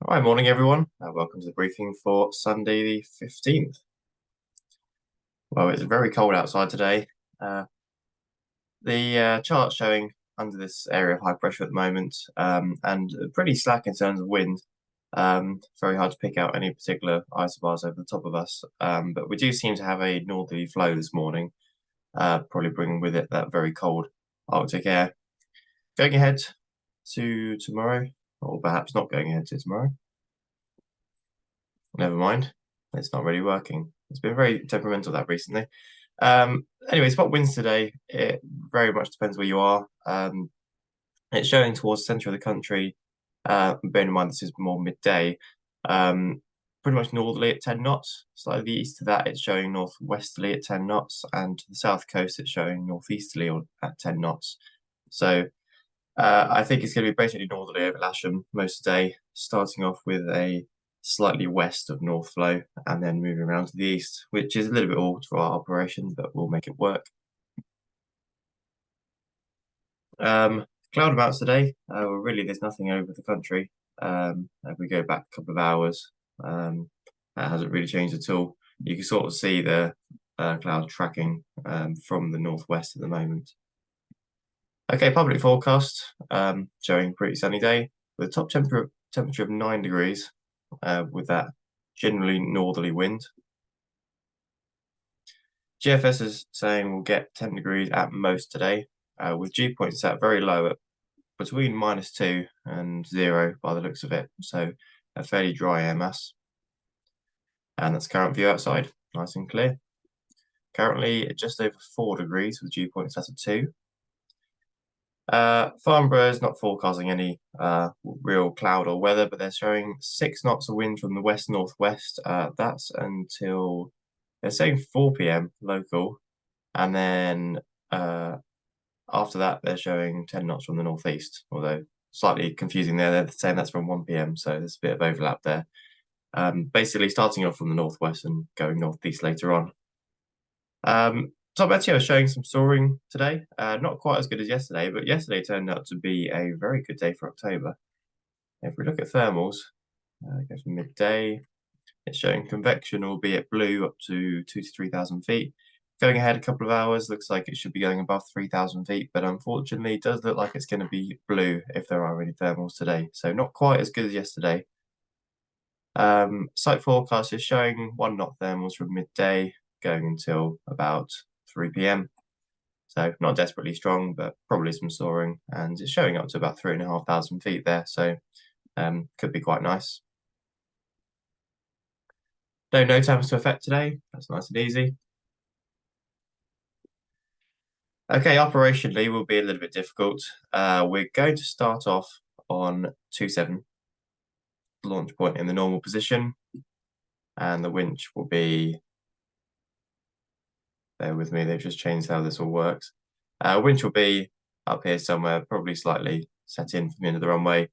Hi, morning everyone. Welcome to the briefing for Sunday the 15th. Well, it's very cold outside today. The chart's showing under this area of high pressure at the moment, and pretty slack in terms of wind. Very hard to pick out any particular isobars over the top of us, but we do seem to have a northerly flow this morning, probably bringing with it that very cold Arctic air. Going ahead to tomorrow, or perhaps not going ahead to tomorrow. Never mind, it's not really working. It's been very temperamental that recently. Anyway, spot winds today. It very much depends where you are. It's showing towards the centre of the country. Bearing in mind this is more midday. Pretty much northerly at 10 knots. Slightly east of that, it's showing northwesterly at 10 knots, and to the south coast, it's showing northeasterly at 10 knots. So I think it's going to be basically northerly over Lasham most of the day, starting off with a slightly west of north flow and then moving around to the east, which is a little bit odd for our operation, but we'll make it work. Cloud amounts today. Really, there's nothing over the country. If we go back a couple of hours, that hasn't really changed at all. You can sort of see the cloud tracking from the northwest at the moment. Okay, public forecast showing a pretty sunny day with a top temperature of 9 degrees. With that generally northerly wind. GFS is saying we'll get 10 degrees at most today, with dew points set very low at between -2 and 0 by the looks of it. So a fairly dry air mass. And that's current view outside, nice and clear. Currently just over 4 degrees with dew points set at 2. Farnborough is not forecasting any real cloud or weather, but they're showing 6 knots of wind from the west-northwest. That's until they're saying 4 p.m. local, and then after that they're showing 10 knots from the northeast. Although slightly confusing there, they're saying that's from 1 p.m. So there's a bit of overlap there. Basically starting off from the northwest and going northeast later on. Top Meteo is showing some soaring today. Not quite as good as yesterday, but yesterday turned out to be a very good day for October. If we look at thermals, go from midday, it's showing convection, albeit blue, up to 2,000 to 3,000 feet. Going ahead a couple of hours, looks like it should be going above 3,000 feet, but unfortunately it does look like it's going to be blue if there are any thermals today. So not quite as good as yesterday. Site forecast is showing 1 knot thermals from midday going until about 3 p.m. So not desperately strong, but probably some soaring, and it's showing up to about 3,500 feet there. So could be quite nice. No temps to affect today. That's nice and easy. Okay, operationally will be a little bit difficult. We're going to start off on 27, launch point in the normal position, and the winch will be, bear with me, they've just changed how this all works. Winch will be up here somewhere, probably slightly set in from the end of the runway.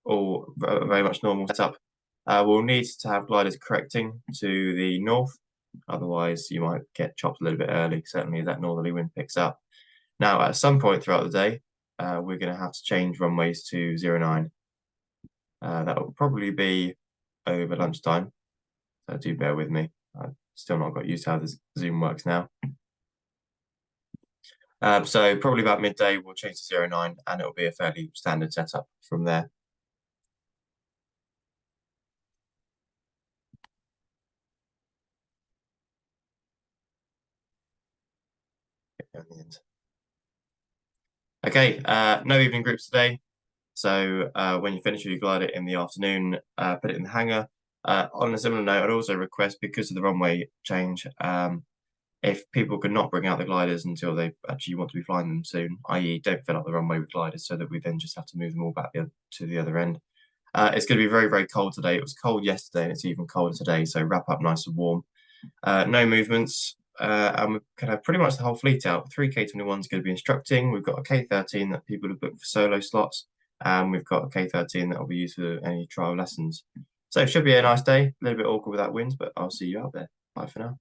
All very much normal setup. We'll need to have gliders correcting to the north, otherwise you might get chopped a little bit early, certainly as that northerly wind picks up. Now, at some point throughout the day, we're going to have to change runways to 09. That will probably be over lunchtime, so do bear with me. I've still not got used to how this Zoom works now. So probably about midday, we'll change to 09, and it'll be a fairly standard setup from there. Okay, no evening groups today. So when you finish with your glider in the afternoon, put it in the hangar. On a similar note, I'd also request, because of the runway change, if people could not bring out the gliders until they actually want to be flying them soon, i.e. don't fill up the runway with gliders so that we then just have to move them all back to the other end. It's going to be very, very cold today. It was cold yesterday and it's even colder today, so wrap up nice and warm. No movements. And we can have pretty much the whole fleet out. 3 K21s is going to be instructing. We've got a K13 that people have booked for solo slots, and we've got a K13 that will be used for any trial lessons. So it should be a nice day. A little bit awkward with that wind, but I'll see you out there. Bye for now.